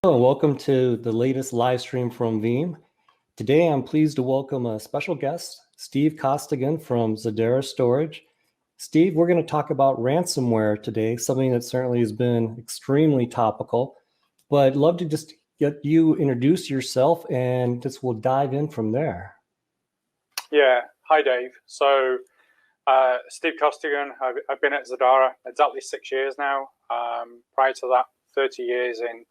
Hello, and welcome to the latest live stream from Veeam. Today, I'm pleased to welcome a special guest, Steve Costigan from Zadara Storage. Steve, we're going to talk about ransomware today, something that certainly has been extremely topical, but I'd love to just get you introduce yourself and just we'll dive in from there. Yeah, hi Dave. So Steve Costigan, I've been at Zadara exactly 6 years now. Prior to that, 30 years in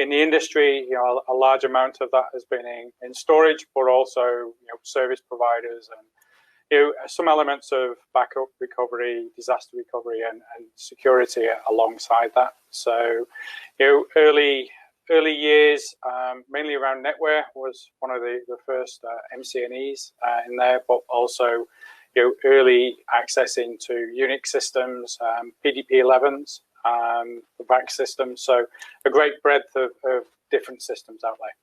the industry. A large amount of that has been in storage, but also service providers and some elements of backup recovery, disaster recovery, and security alongside that. So early years, mainly around NetWare was one of the first MCNEs in there, but also early access into Unix systems, PDP-11s, the back systems. So a great breadth of different systems out there.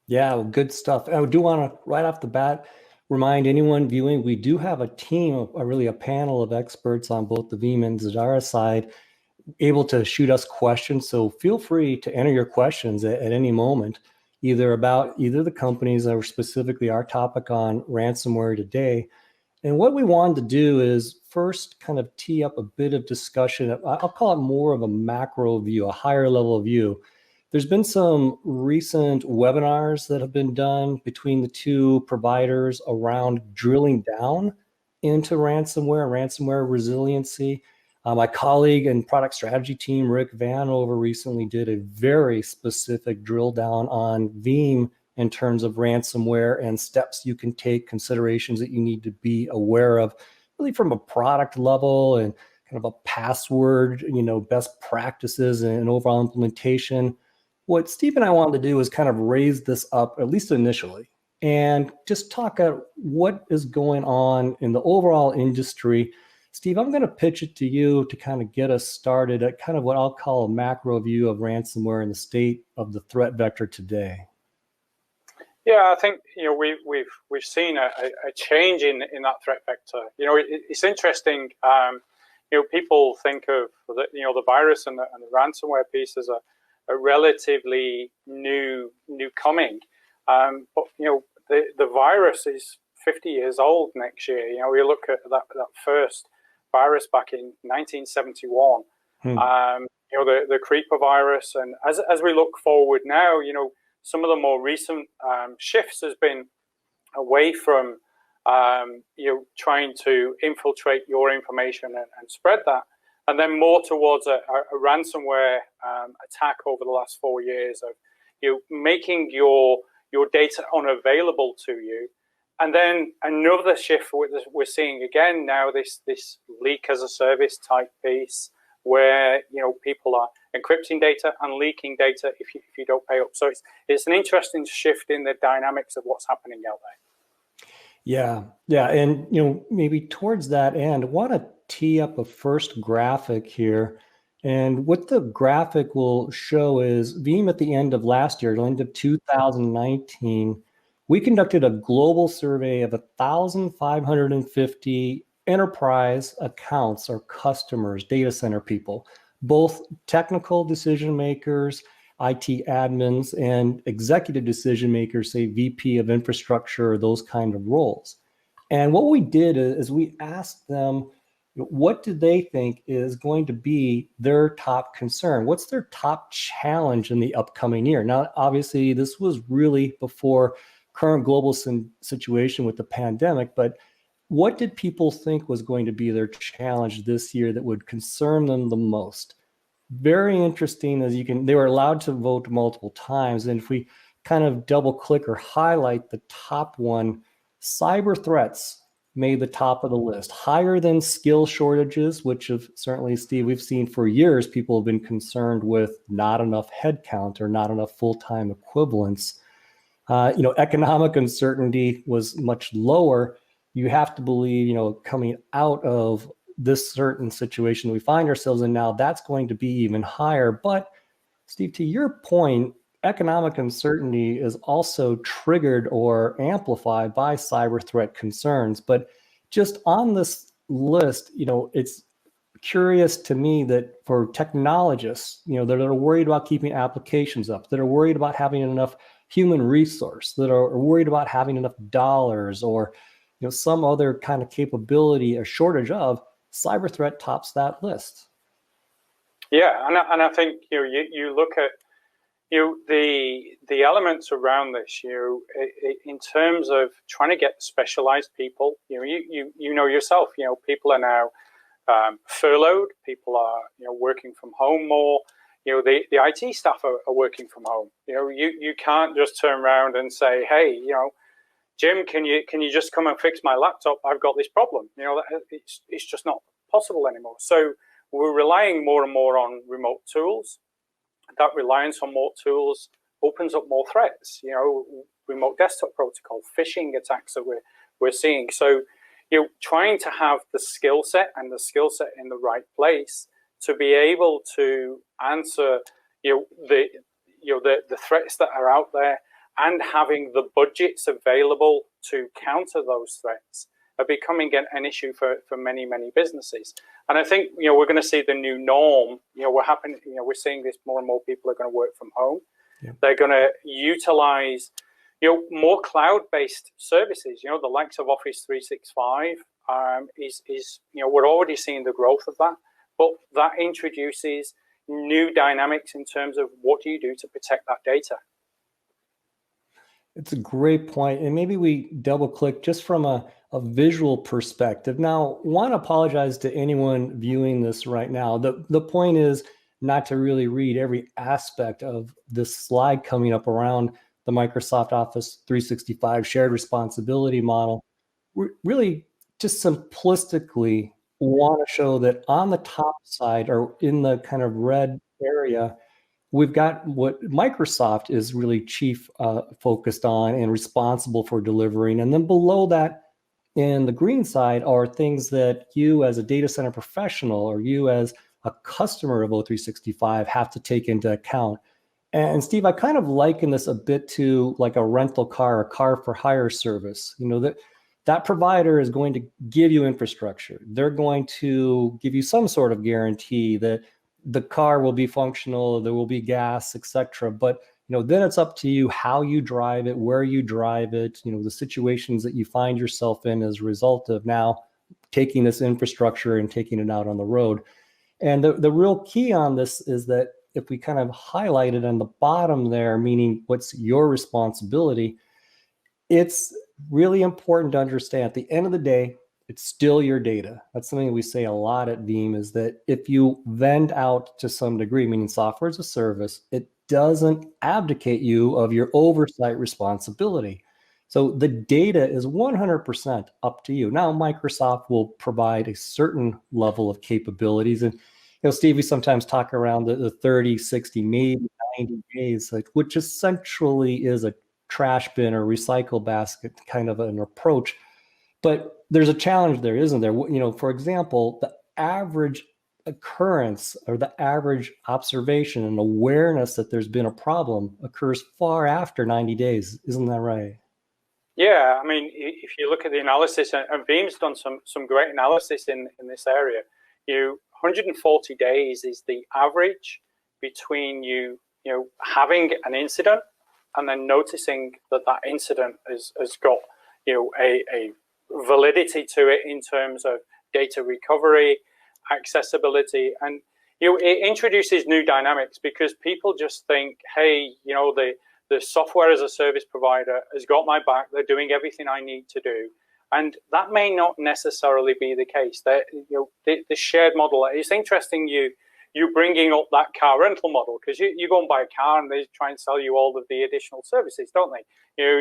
Yeah, well, good stuff. I do want to, right off the bat, remind anyone viewing, we do have a team, really a panel of experts on both the Veeam and Zadara side, able to shoot us questions. So feel free to enter your questions at any moment, either about the companies or specifically our topic on ransomware today. And what we wanted to do is first kind of tee up a bit of discussion. I'll call it more of a macro view, a higher level view. There's been some recent webinars that have been done between the two providers around drilling down into ransomware resiliency. My colleague and product strategy team, Rick Vanover, recently did a very specific drill down on Veeam in terms of ransomware and steps you can take, considerations that you need to be aware of, really from a product level and kind of a password, best practices and overall implementation. What Steve and I wanted to do is kind of raise this up, at least initially, and just talk about what is going on in the overall industry. Steve, I'm going to pitch it to you to kind of get us started at kind of what I'll call a macro view of ransomware and the state of the threat vector today. Yeah, I think we've seen a change in that threat vector. It's interesting. People think of the virus and the ransomware piece as a relatively new coming, but the virus is 50 years old next year. We look at that first virus back in 1971. The creeper virus, and as we look forward now, some of the more recent shifts has been away from trying to infiltrate your information and spread that, and then more towards a ransomware attack over the last 4 years of making your data unavailable to you. And then another shift we're seeing again now, this leak as a service type piece, where people are encrypting data and leaking data if you don't pay up. So it's an interesting shift in the dynamics of what's happening out there. Yeah, and maybe towards that end, I want to tee up a first graphic here, and what the graphic will show is Veeam at the end of last year, the end of 2019, we conducted a global survey of 1,550 enterprise accounts or customers, data center people, both technical decision makers, IT admins, and executive decision makers, say VP of infrastructure, those kind of roles. And what we did is we asked them, what do they think is going to be their top concern? What's their top challenge in the upcoming year? Now, obviously, this was really before current global situation with the pandemic, but what did people think was going to be their challenge this year that would concern them the most? Very interesting, they were allowed to vote multiple times. And if we kind of double click or highlight the top one, cyber threats made the top of the list, higher than skill shortages, which have certainly, Steve, we've seen for years, people have been concerned with not enough headcount or not enough full-time equivalents. Economic uncertainty was much lower. You have to believe, coming out of this certain situation we find ourselves in now, that's going to be even higher. But Steve, to your point, economic uncertainty is also triggered or amplified by cyber threat concerns. But just on this list, it's curious to me that for technologists, that are worried about keeping applications up, that are worried about having enough human resource, that are worried about having enough dollars or some other kind of capability or shortage of, cyber threat tops that list. Yeah, and I think you look at the elements around this, in terms of trying to get specialized people. You know yourself. People are now furloughed. People are working from home more. The IT staff are working from home. You can't just turn around and say, hey, Jim, can you just come and fix my laptop? I've got this problem. It's just not possible anymore. So we're relying more and more on remote tools. That reliance on more tools opens up more threats. Remote desktop protocol, phishing attacks that we're seeing. So trying to have the skill set and the skill set in the right place to be able to answer the threats that are out there, and having the budgets available to counter those threats are becoming an issue for many businesses. And I think we're going to see the new norm. We're seeing this more and more people are going to work from home. Yeah. They're going to utilize more cloud-based services. The likes of Office 365 is we're already seeing the growth of that, but that introduces new dynamics in terms of what do you do to protect that data. It's a great point. And maybe we double click just from a visual perspective. Now, want to apologize to anyone viewing this right now. The point is not to really read every aspect of this slide coming up around the Microsoft Office 365 shared responsibility model. We really just simplistically want to show that on the top side, or in the kind of red area, we've got what Microsoft is really chief focused on and responsible for delivering. And then below that, in the green side, are things that you as a data center professional or you as a customer of O365 have to take into account. And Steve, I kind of liken this a bit to like a rental car, a car for hire service. That provider is going to give you infrastructure. They're going to give you some sort of guarantee that the car will be functional, there will be gas, etc. But then it's up to you how you drive it, where you drive it, the situations that you find yourself in as a result of now taking this infrastructure and taking it out on the road. And the real key on this is that if we kind of highlight it on the bottom there, meaning what's your responsibility, it's really important to understand at the end of the day, it's still your data. That's something that we say a lot at Veeam, is that if you vend out to some degree, meaning software as a service, it doesn't abdicate you of your oversight responsibility. So the data is 100% up to you. Now, Microsoft will provide a certain level of capabilities. And, Steve, we sometimes talk around the 30, 60, maybe 90 days, which essentially is a trash bin or recycle basket kind of an approach. But there's a challenge there, isn't there? For example, the average occurrence or the average observation and awareness that there's been a problem occurs far after 90 days. Isn't that right? Yeah, I mean, if you look at the analysis, and Veeam's done some great analysis in this area, 140 days is the average between you having an incident and then noticing that incident has got a validity to it in terms of data recovery, accessibility, and it introduces new dynamics because people just think, hey, the software as a service provider has got my back, they're doing everything I need to do. And that may not necessarily be the case. The shared model, it's interesting you bringing up that car rental model, because you go and buy a car and they try and sell you all of the additional services, don't they?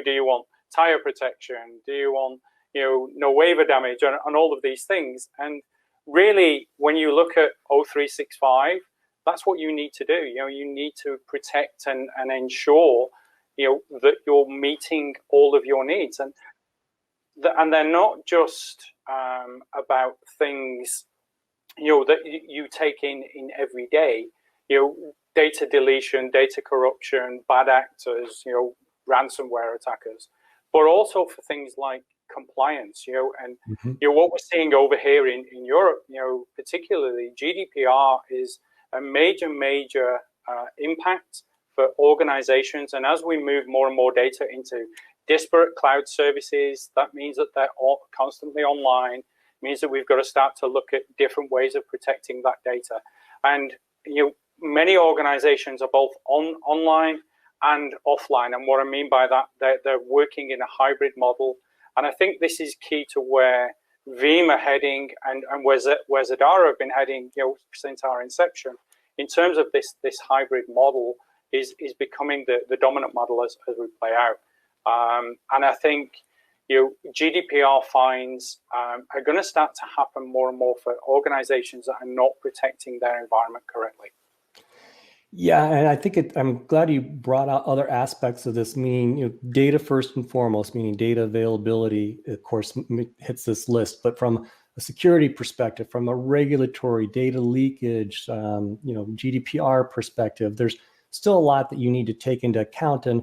Do you want tire protection? Do you want no waiver damage and all of these things? And really, when you look at O365, that's what you need to do. You need to protect and ensure that you're meeting all of your needs, and they're not just about things that you take in every day. Data deletion, data corruption, bad actors, ransomware attackers, but also for things like compliance, and what we're seeing over here in Europe, particularly GDPR is a major impact for organizations. And as we move more and more data into disparate cloud services, that means that they're all constantly online, means that we've got to start to look at different ways of protecting that data. And many organizations are both online and offline. And what I mean by that, they're working in a hybrid model. And I think this is key to where Veeam are heading and where Zadara have been heading since our inception, in terms of this hybrid model is becoming the dominant model as we play out. And I think GDPR fines are going to start to happen more and more for organizations that are not protecting their environment correctly. Yeah, and I think I'm glad you brought out other aspects of this, meaning data first and foremost, meaning data availability, of course, hits this list. But from a security perspective, from a regulatory data leakage, GDPR perspective, there's still a lot that you need to take into account. And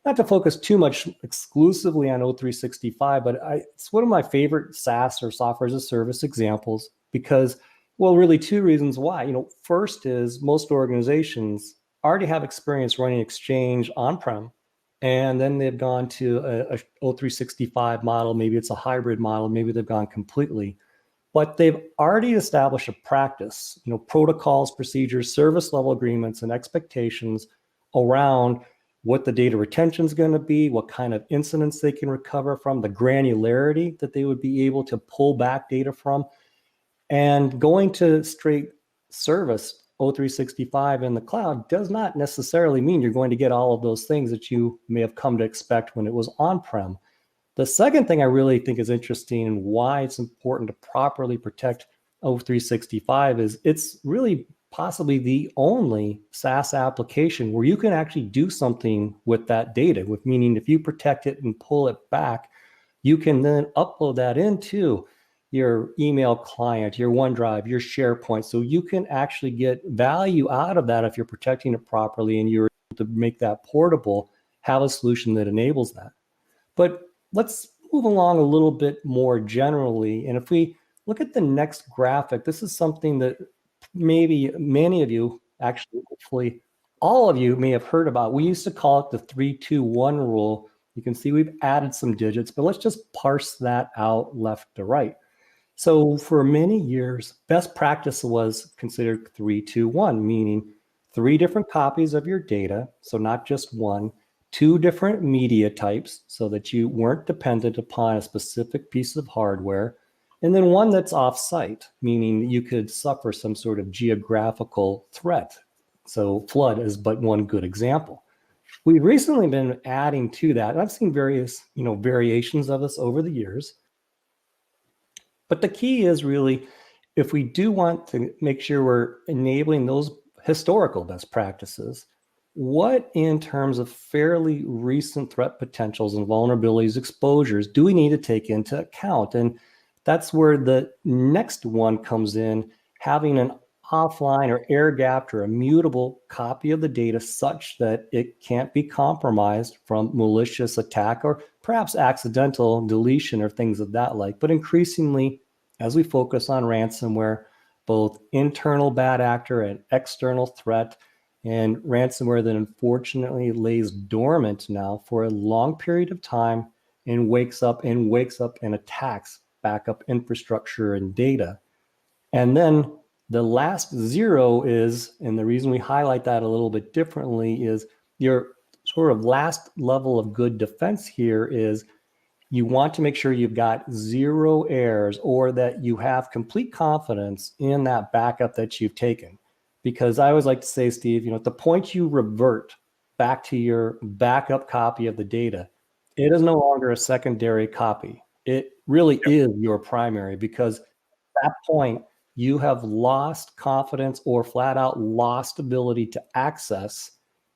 not to focus too much exclusively on O365, but it's one of my favorite SaaS or software as a service examples because, well, really two reasons why. First is most organizations already have experience running Exchange on-prem, and then they've gone to a O365 model. Maybe it's a hybrid model. Maybe they've gone completely. But they've already established a practice, protocols, procedures, service level agreements, and expectations around what the data retention is going to be, what kind of incidents they can recover from, the granularity that they would be able to pull back data from. And going to straight service O365 in the cloud does not necessarily mean you're going to get all of those things that you may have come to expect when it was on-prem. The second thing I really think is interesting and why it's important to properly protect O365 is it's really possibly the only SaaS application where you can actually do something with that data, with meaning if you protect it and pull it back, you can then upload that into your email client, your OneDrive, your SharePoint. So you can actually get value out of that if you're protecting it properly and you're able to make that portable, have a solution that enables that. But let's move along a little bit more generally. And if we look at the next graphic, this is something that maybe many of you, actually, hopefully all of you may have heard about. We used to call it the 3-2-1 rule. You can see we've added some digits, but let's just parse that out left to right. So for many years, best practice was considered 3-2-1, meaning 3 different copies of your data, so not just one, 2 different media types so that you weren't dependent upon a specific piece of hardware, and then 1 that's off-site, meaning you could suffer some sort of geographical threat. So flood is but one good example. We've recently been adding to that, and I've seen various variations of this over the years. But the key is really, if we do want to make sure we're enabling those historical best practices, what in terms of fairly recent threat potentials and vulnerabilities, exposures, do we need to take into account? And that's where the next one comes in, having an offline or air-gapped or immutable copy of the data such that it can't be compromised from malicious attack or perhaps accidental deletion or things of that like. But increasingly, as we focus on ransomware, both internal bad actor and external threat, and ransomware that unfortunately lays dormant now for a long period of time and wakes up and attacks backup infrastructure and data. And then the last 0 is, and the reason we highlight that a little bit differently is your sort of last level of good defense here is you want to make sure you've got 0 errors or that you have complete confidence in that backup that you've taken. Because I always like to say, Steve, at the point you revert back to your backup copy of the data, it is no longer a secondary copy. It really is your primary, because at that point, you have lost confidence or flat out lost ability to access,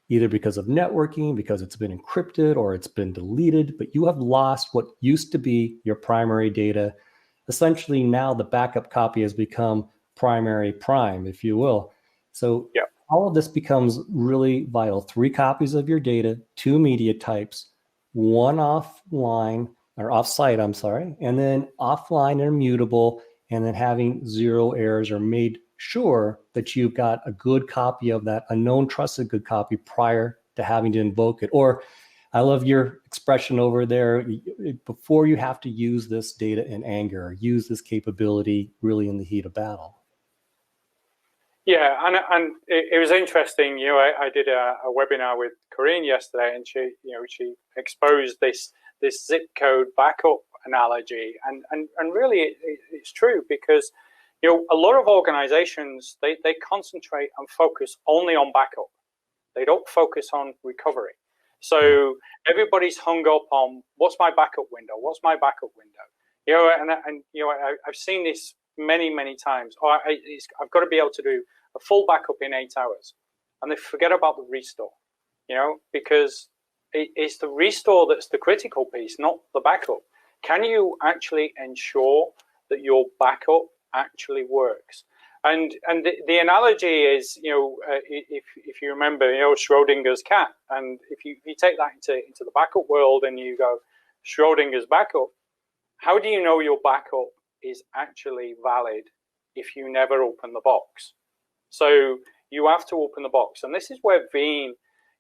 either because of networking, because it's been encrypted or it's been deleted, but you have lost what used to be your primary data. Essentially, now the backup copy has become primary prime, if you will. So all of this becomes really vital. 3 copies of your data, 2 media types, 1 offline, or offsite, I'm sorry, and then offline and immutable, and then having 0 errors or made sure that you've got a good copy of that, a known trusted good copy prior to having to invoke it. Or I love your expression over there, before you have to use this data in anger, use this capability really in the heat of battle. Yeah, and it was interesting. I did a webinar with Corinne yesterday, and she exposed this zip code backup analogy, and really it's true, because a lot of organizations, they concentrate and focus only on backup. They don't focus on recovery. So everybody's hung up on, what's my backup window? What's my backup window? I've seen this many times. I've got to be able to do a full backup in 8 hours, and they forget about the restore. Because it's the restore that's the critical piece, not the backup. Can you actually ensure that your backup actually works? And the analogy is, if you remember, Schrodinger's cat, and if you take that into the backup world and you go Schrodinger's backup, how do you know your backup is actually valid if you never open the box? So you have to open the box, and this is where Veeam,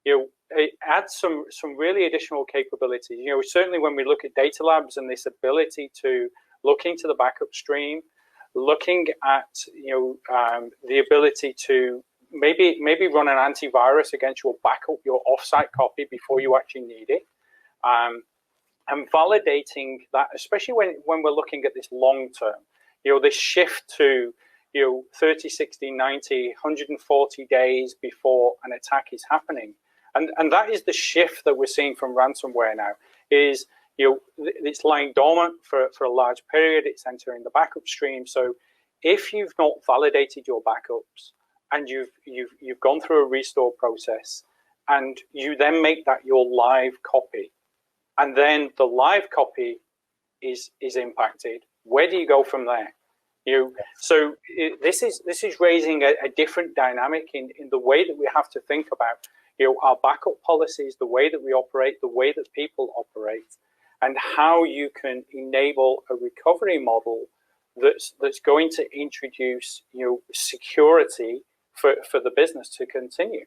it adds some really additional capabilities. Certainly when we look at data labs and this ability to look into the backup stream, looking at the ability to maybe run an antivirus against your backup, your offsite copy before you actually need it, and validating that, especially when we're looking at this long term, this shift to 30, 60, 90, 140 days before an attack is happening. And that is the shift that we're seeing from ransomware now, is it's lying dormant for a large period, it's entering the backup stream. So if you've not validated your backups and you've gone through a restore process, and you then make that your live copy, and then the live copy is impacted, where do you go from there? So this is raising a different dynamic in the way that we have to think about our backup policies, the way that we operate, the way that people operate, and how you can enable a recovery model that's going to introduce security for the business to continue.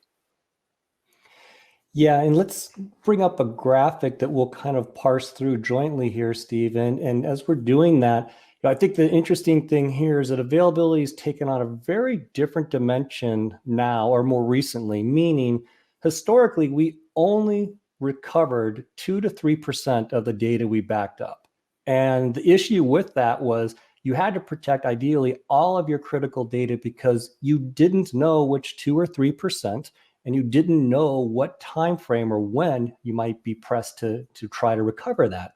Yeah, and let's bring up a graphic that we'll kind of parse through jointly here, Steve. And as we're doing that, I think the interesting thing here is that availability is taken on a very different dimension now, or more recently, meaning historically we only recovered 2 to 3% of the data we backed up. And the issue with that was you had to protect ideally all of your critical data, because you didn't know which 2 or 3%, and you didn't know what time frame or when you might be pressed to try to recover that.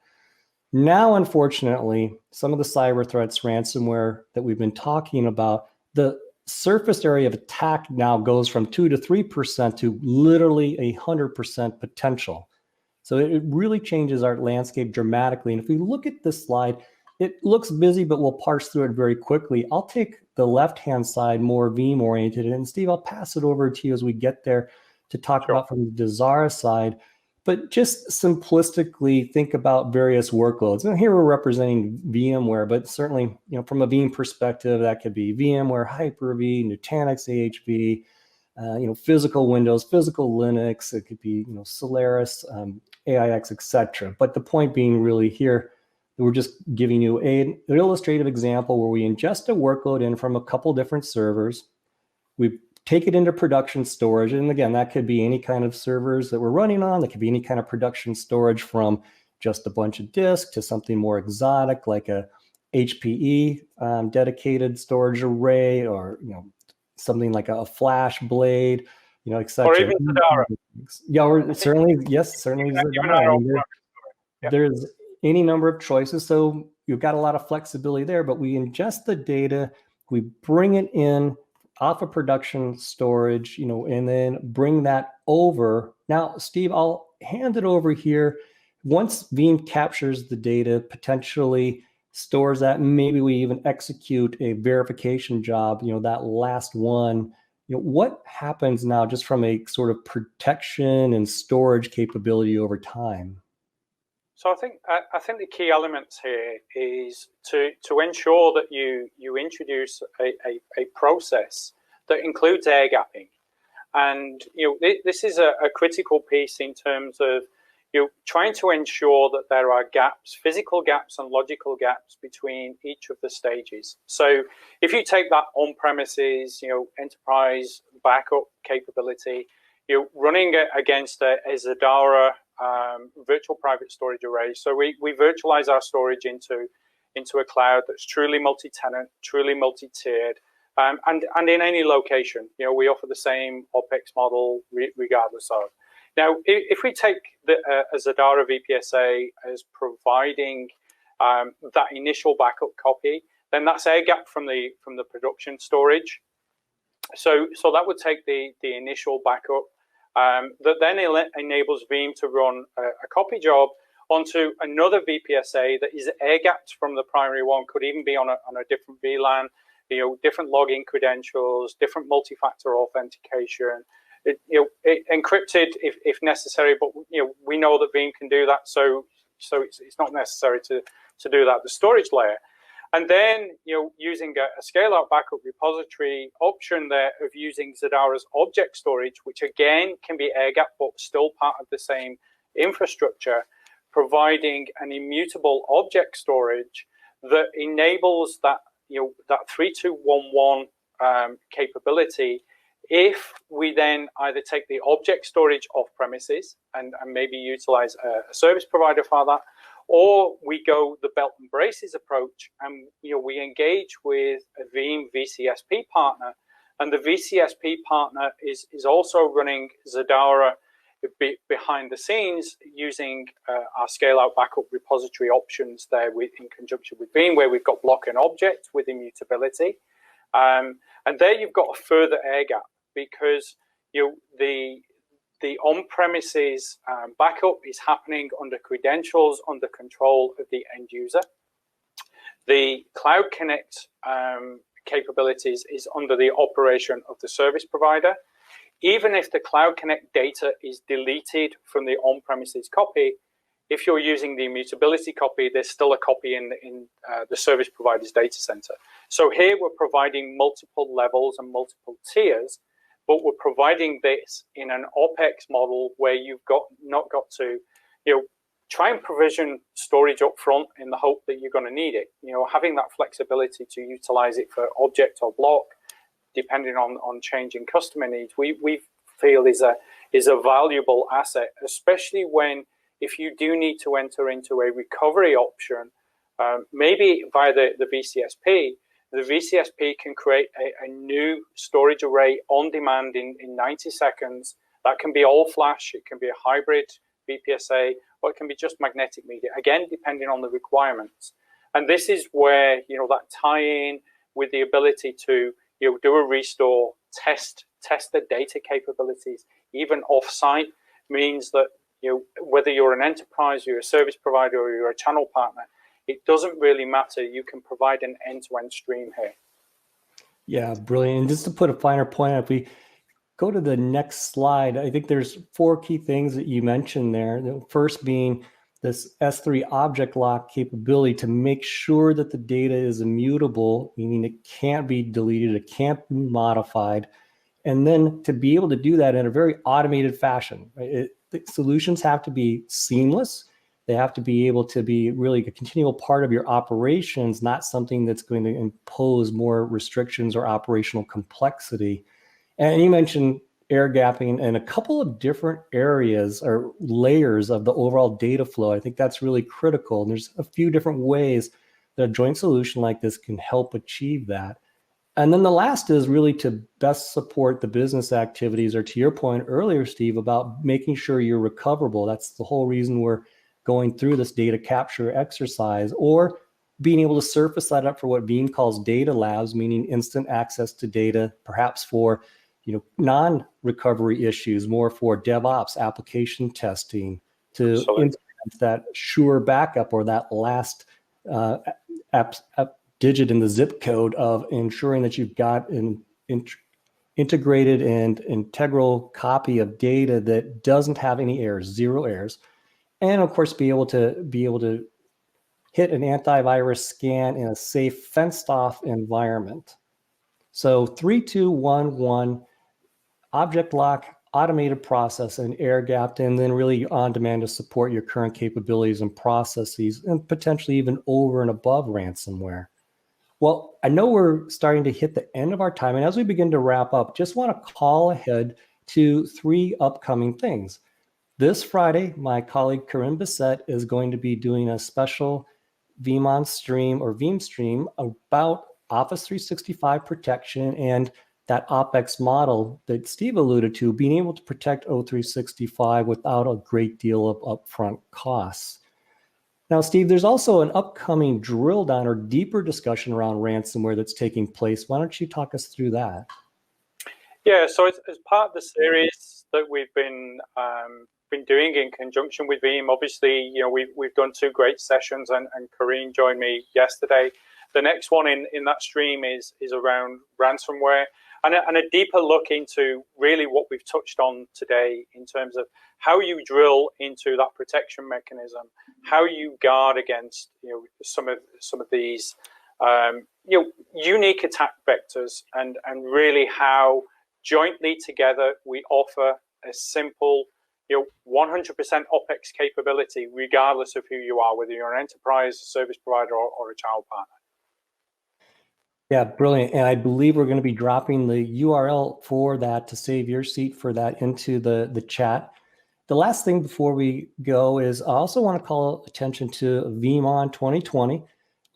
Now, unfortunately, some of the cyber threats, ransomware that we've been talking about, the surface area of attack now goes from 2 to 3% to literally 100% potential. So it really changes our landscape dramatically. And if we look at this slide, it looks busy, but we'll parse through it very quickly. I'll take the left-hand side, more Veeam oriented, and Steve, I'll pass it over to you as we get there to talk about from the Zadara side. But just simplistically think about various workloads. And here we're representing VMware, but certainly, from a Veeam perspective, that could be VMware, Hyper-V, Nutanix, AHV, physical Windows, physical Linux. It could be, Solaris, AIX, etc. But the point being really here, we're just giving you an illustrative example where we ingest a workload in from a couple different servers. We take it into production storage. And again, that could be any kind of servers that we're running on. That could be any kind of production storage, from just a bunch of disks to something more exotic like a HPE dedicated storage array, or something like a flash blade, etc. Or even Zadara. Yeah, or certainly Zadara. There's any number of choices. So you've got a lot of flexibility there, but we ingest the data, we bring it in off of production storage, and then bring that over. Now, Steve, I'll hand it over here. Once Veeam captures the data, potentially stores that, maybe we even execute a verification job, that last one. What happens now just from a sort of protection and storage capability over time? So I think the key elements here is to ensure that you introduce a process that includes air gapping, and this is a critical piece in terms of trying to ensure that there are gaps, physical gaps and logical gaps between each of the stages. So if you take that on-premises enterprise backup capability, running against a Zadara virtual private storage array. So we virtualize our storage into a cloud that's truly multi-tenant, truly multi-tiered, and in any location. We offer the same OpEx model regardless of. Now, if we take a Zadara VPSA as providing that initial backup copy, then that's air gap from the production storage. So that would take the initial backup. That then enables Veeam to run a copy job onto another VPSA that is air-gapped from the primary one, could even be on a different VLAN, different login credentials, different multi-factor authentication, encrypted if necessary, but we know that Veeam can do that, so it's not necessary to do that at the storage layer. And then, using a scale-out backup repository option there of using Zadara's object storage, which again can be air-gapped but still part of the same infrastructure, providing an immutable object storage that enables that 3211 capability. If we then either take the object storage off premises and maybe utilize a service provider for that, or we go the belt and braces approach, and we engage with a Veeam VCSP partner, and the VCSP partner is also running Zadara behind the scenes using our scale-out backup repository options there in conjunction with Veeam, where we've got block and object with immutability, and there you've got a further air gap because the on-premises backup is happening under credentials, under control of the end user. The Cloud Connect capabilities is under the operation of the service provider. Even if the Cloud Connect data is deleted from the on-premises copy, if you're using the immutability copy, there's still a copy in the service provider's data center. So here we're providing multiple levels and multiple tiers, but we're providing this in an OpEx model where you've not got to, try and provision storage up front in the hope that you're going to need it. Having that flexibility to utilize it for object or block, depending on changing customer needs, we feel is a valuable asset, especially if you do need to enter into a recovery option, maybe via the VCSP. The VCSP can create a new storage array on demand in 90 seconds. That can be all flash, it can be a hybrid VPSA, or it can be just magnetic media, again, depending on the requirements. And this is where, that tie-in with the ability to, do a restore, test the data capabilities, even off-site, means that, whether you're an enterprise, you're a service provider, or you're a channel partner, it doesn't really matter. You can provide an end-to-end stream here. Yeah, brilliant. And just to put a finer point, if we go to the next slide, I think there's 4 key things that you mentioned there. The first being this S3 object lock capability to make sure that the data is immutable, meaning it can't be deleted, it can't be modified. And then to be able to do that in a very automated fashion. Right? The solutions have to be seamless. They have to be able to be really a continual part of your operations, not something that's going to impose more restrictions or operational complexity. And you mentioned air gapping in a couple of different areas or layers of the overall data flow. I think that's really critical. And there's a few different ways that a joint solution like this can help achieve that. And then the last is really to best support the business activities, or to your point earlier, Steve, about making sure you're recoverable. That's the whole reason we're going through this data capture exercise, or being able to surface that up for what Veeam calls data labs, meaning instant access to data, perhaps for non-recovery issues, more for DevOps, application testing, to implement that sure backup or that last digit in the zip code of ensuring that you've got an integrated and integral copy of data that doesn't have any errors, 0 errors. and of course be able to hit an antivirus scan in a safe, fenced-off environment. So 3-2-1-1, object lock, automated process, and air-gapped, and then really on demand to support your current capabilities and processes, and potentially even over and above ransomware. Well, I know we're starting to hit the end of our time, and as we begin to wrap up, just want to call ahead to 3 upcoming things. This Friday, my colleague Corinne Bissett is going to be doing a special Veeam stream or Veeam stream about Office 365 protection and that OpEx model that Steve alluded to, being able to protect O365 without a great deal of upfront costs. Now, Steve, there's also an upcoming drill down or deeper discussion around ransomware that's taking place. Why don't you talk us through that? Yeah, so as part of the series that we've been doing in conjunction with Veeam, obviously, we've done 2 great sessions, and Corinne joined me yesterday. The next one in that stream is around ransomware, and a deeper look into really what we've touched on today in terms of how you drill into that protection mechanism, how you guard against some of these unique attack vectors, and really how jointly together we offer a simple 100% OpEx capability, regardless of who you are, whether you're an enterprise, a service provider, or a channel partner. Yeah, brilliant. And I believe we're going to be dropping the URL for that to save your seat for that into the chat. The last thing before we go is I also want to call attention to Veeam 2020.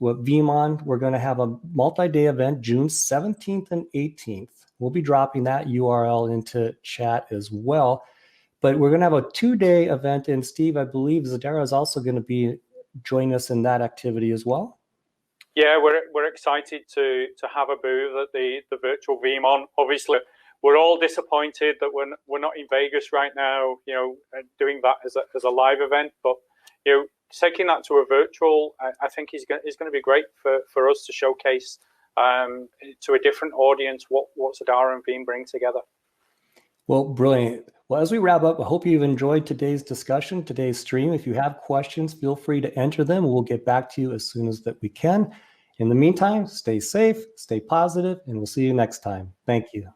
With Veeam, we're going to have a multi-day event June 17th and 18th. We'll be dropping that URL into chat as well. But we're going to have a 2-day event. And Steve, I believe Zadara is also going to be joining us in that activity as well. Yeah, we're excited to have a booth at the virtual Veeam. Obviously, we're all disappointed that we're not in Vegas right now, doing that as a live event. But taking that to a virtual, I think is going to be great for us to showcase to a different audience what Zadara and Veeam bring together. Well, brilliant. Well, as we wrap up, I hope you've enjoyed today's discussion, today's stream. If you have questions, feel free to enter them. We'll get back to you as soon as that we can. In the meantime, stay safe, stay positive, and we'll see you next time. Thank you.